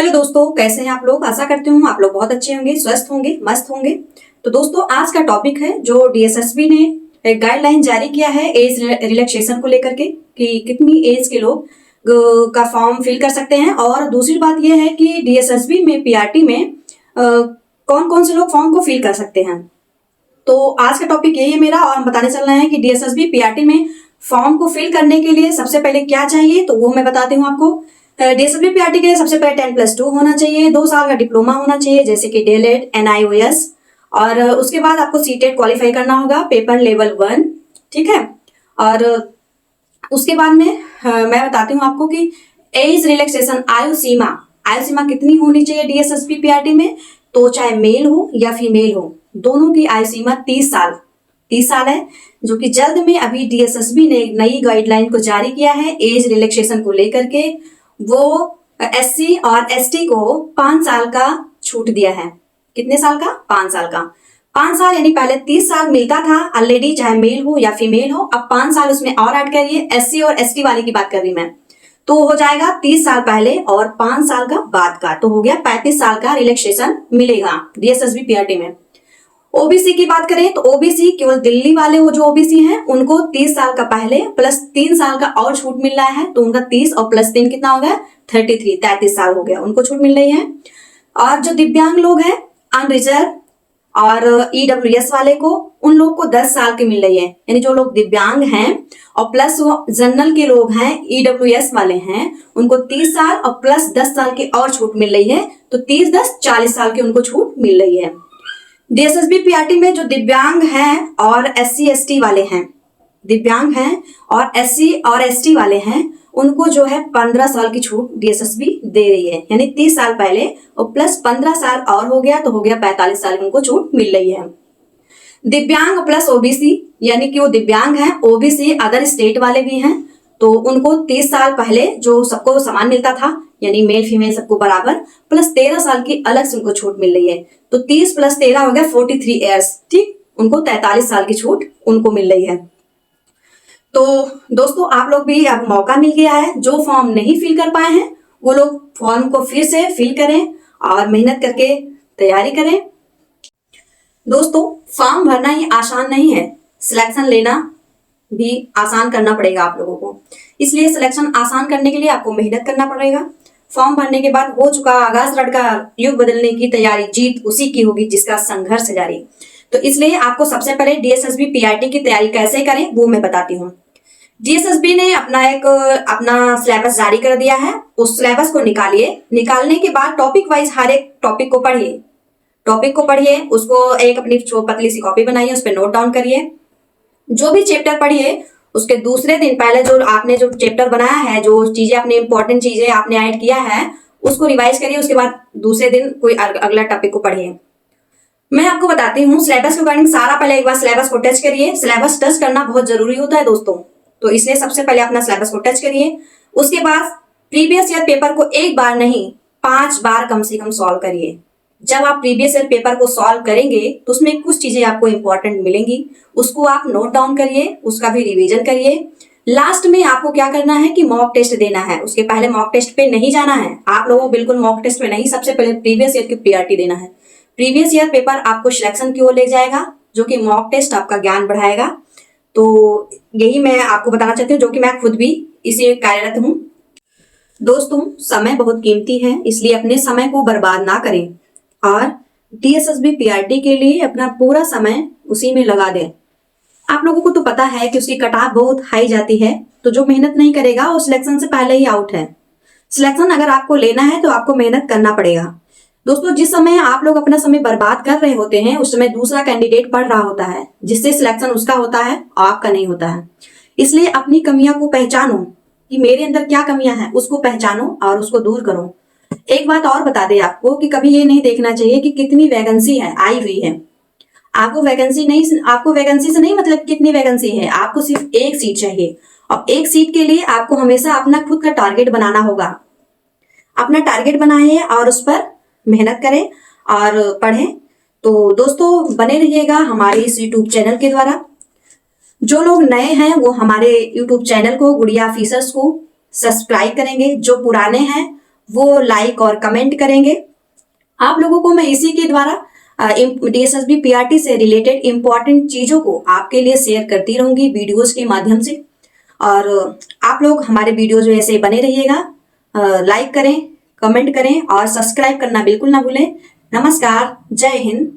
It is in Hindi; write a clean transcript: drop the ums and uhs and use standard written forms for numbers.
हेलो दोस्तों, कैसे हैं आप लोग। आशा करती हूँ आप लोग बहुत अच्छे होंगे, स्वस्थ होंगे, मस्त होंगे। तो दोस्तों आज का टॉपिक है जो डीएसएसबी ने एक गाइडलाइन जारी किया है एज रिलैक्सेशन को लेकर के कि कितनी एज के लोग का फॉर्म फिल कर सकते हैं। और दूसरी बात यह है कि डीएसएसबी में पीआरटी में कौन कौन से लोग फॉर्म को फिल कर सकते हैं। तो आज का टॉपिक यही है मेरा, और हम बताने चल रहे हैं कि डीएसएसबी पीआरटी में फॉर्म को फिल करने के लिए सबसे पहले क्या चाहिए, तो वो मैं बताती हूँ आपको। डीएसएसबी पीआरटी के लिए सबसे पहले 10+2 होना चाहिए, 2 साल का डिप्लोमा होना चाहिए जैसे कि डीएलएड, एनआईओएस, और उसके बाद आपको सीटेट क्वालिफाई करना होगा, पेपर लेवल 1, ठीक है। और उसके बाद में मैं बताती हूँ आपको कि एज रिलैक्सेशन आयु सीमा कितनी होनी चाहिए डीएसएसबी पीआरटी में। तो चाहे मेल हो या फीमेल हो, दोनों की आयु सीमा 30 साल है, जो कि जल्द में अभी डीएसएसबी ने एक नई गाइडलाइन को जारी किया है एज रिलैक्सेशन को लेकर के। वो एससी और एसटी को 5 साल का छूट दिया है। कितने साल का? 5 साल का। 5 साल यानी पहले 30 साल मिलता था ऑलरेडी, चाहे मेल हो या फीमेल हो। अब 5 साल उसमें और ऐड करिए, एससी और एसटी वाले की बात कर रही मैं, तो हो जाएगा 30 साल पहले और 5 साल का बाद का, तो हो गया 35 साल का रिलैक्सेशन मिलेगा डीएसएसबी पीआरटी में। ओबीसी की बात करें तो ओबीसी केवल दिल्ली वाले वो जो ओबीसी हैं उनको 30 साल का पहले प्लस 3 साल का और छूट मिल रहा है, तो उनका 30 और प्लस 3 कितना हो गया? 33 साल हो गया, उनको छूट मिल रही है। और जो दिव्यांग लोग हैं अनरिजर्व और ईडब्ल्यूएस वाले को, उन लोग को 10 साल की मिल रही है, यानी जो लोग दिव्यांग हैं और प्लस वो जनरल के लोग हैं, ईडब्ल्यूएस वाले हैं, उनको 30 साल और प्लस 10 साल की और छूट मिल रही है, तो 30-10 40 साल की उनको छूट मिल रही है। डीएसएसबी पीआरटी में जो दिव्यांग हैं और एससी एसटी वाले हैं, दिव्यांग हैं और एससी और एसटी वाले हैं, उनको जो है 15 साल की छूट डीएसएसबी दे रही है, यानी 30 साल पहले और प्लस 15 साल और हो गया, तो हो गया 45 साल की उनको छूट मिल रही है। दिव्यांग प्लस ओबीसी, यानी कि वो दिव्यांग हैं, ओबीसी अदर स्टेट वाले भी हैं, तो उनको 30 साल पहले जो सबको समान मिलता था, यानी मेल फीमेल सबको बराबर, प्लस 13 साल की अलग से उनको छूट मिल रही है, तो 30 प्लस 13 हो गया 43 ईयर्स, ठीक, उनको 43 साल की छूट उनको मिल रही है। तो दोस्तों आप लोग भी अब मौका मिल गया है, जो फॉर्म नहीं फिल कर पाए हैं वो लोग फॉर्म को फिर से फिल करें और मेहनत करके तैयारी करें। दोस्तों फॉर्म भरना ही आसान नहीं है, सिलेक्शन लेना भी आसान करना पड़ेगा आप लोगों को, इसलिए सिलेक्शन आसान करने के लिए आपको मेहनत करना पड़ेगा। फॉर्म भरने के बाद हो चुका आगाज लड़का युग बदलने की तैयारी, जीत उसी की होगी जिसका संघर्ष जारी। तो इसलिए आपको सबसे पहले डीएसएसबी पीआरटी की तैयारी कैसे करें वो मैं बताती हूँ। डीएसएसबी ने अपना सिलेबस जारी कर दिया है, उस सिलेबस को निकालिए। निकालने के बाद टॉपिक वाइज हर एक टॉपिक को पढ़िए, उसको एक अपनी पतली सी कॉपी बनाइए, उस पर नोट डाउन करिए। जो भी चैप्टर पढ़िए उसके दूसरे दिन पहले जो आपने जो चैप्टर बनाया है, जो चीजें आपने इंपॉर्टेंट चीजें आपने ऐड किया है, उसको रिवाइज करिए। उसके बाद दूसरे दिन कोई अगला टॉपिक को पढ़िए। मैं आपको बताती हूँ सिलेबस के अकॉर्डिंग सारा, पहले एक बार सिलेबस को टच करिए। सिलेबस टच करना बहुत जरूरी होता है दोस्तों, तो इसलिए सबसे पहले अपना सिलेबस को टच करिए। उसके बाद प्रीवियस ईयर पेपर को एक बार नहीं 5 बार कम से कम सॉल्व करिए। जब आप प्रीवियस ईयर पेपर को सॉल्व करेंगे तो उसमें कुछ चीजें आपको इंपॉर्टेंट मिलेंगी, उसको आप नोट डाउन करिए, उसका भी रिवीजन करिए। लास्ट में आपको क्या करना है कि मॉक टेस्ट देना है। उसके पहले मॉक टेस्ट पे नहीं जाना है आप लोगों को, बिल्कुल मॉक टेस्ट पे नहीं, सबसे पहले प्रीवियस ईयर की पीआरटी देना है। प्रीवियस ईयर पेपर आपको सिलेक्शन की ओर ले जाएगा, जो कि मॉक टेस्ट आपका ज्ञान बढ़ाएगा। तो यही मैं आपको बताना चाहती हूँ, जो कि मैं खुद भी इसी कार्यरत हूँ। दोस्तों समय बहुत कीमती है, इसलिए अपने समय को बर्बाद ना करें और डीएसएसबी पीआरटी के लिए अपना पूरा समय उसी में लगा दें। आप लोगों को तो पता है कि उसकी कट ऑफ बहुत हाई जाती है, तो जो मेहनत नहीं करेगा वो सिलेक्शन से पहले ही आउट है। सिलेक्शन अगर आपको लेना है तो आपको मेहनत करना पड़ेगा। दोस्तों जिस समय आप लोग अपना समय बर्बाद कर रहे होते हैं उस समय दूसरा कैंडिडेट पढ़ रहा होता है, जिससे सिलेक्शन उसका होता है, आपका नहीं होता है। इसलिए अपनी कमियां को पहचानो कि मेरे अंदर क्या कमियां हैं, उसको पहचानो और उसको दूर करो। एक बात और बता दें आपको कि कभी ये नहीं देखना चाहिए कि कितनी वैकेंसी है आई हुई है। आपको वैकेंसी से नहीं मतलब कितनी वैकेंसी है, आपको सिर्फ एक सीट चाहिए, और एक सीट के लिए आपको हमेशा अपना खुद का टारगेट बनाना होगा। अपना टारगेट बनाइए और उस पर मेहनत करें और पढ़ें। तो दोस्तों बने रहिएगा हमारे इस यूट्यूब चैनल के द्वारा। जो लोग नए हैं वो हमारे यूट्यूब चैनल को, गुड़िया ऑफिसर्स को सब्सक्राइब करेंगे। जो पुराने हैं वो लाइक और कमेंट करेंगे। आप लोगों को मैं इसी के द्वारा DSSB PRT से रिलेटेड इंपॉर्टेंट चीजों को आपके लिए शेयर करती रहूंगी वीडियोस के माध्यम से। और आप लोग हमारे वीडियो जो ऐसे बने रहिएगा, लाइक करें, कमेंट करें और सब्सक्राइब करना बिल्कुल ना भूलें। नमस्कार, जय हिंद।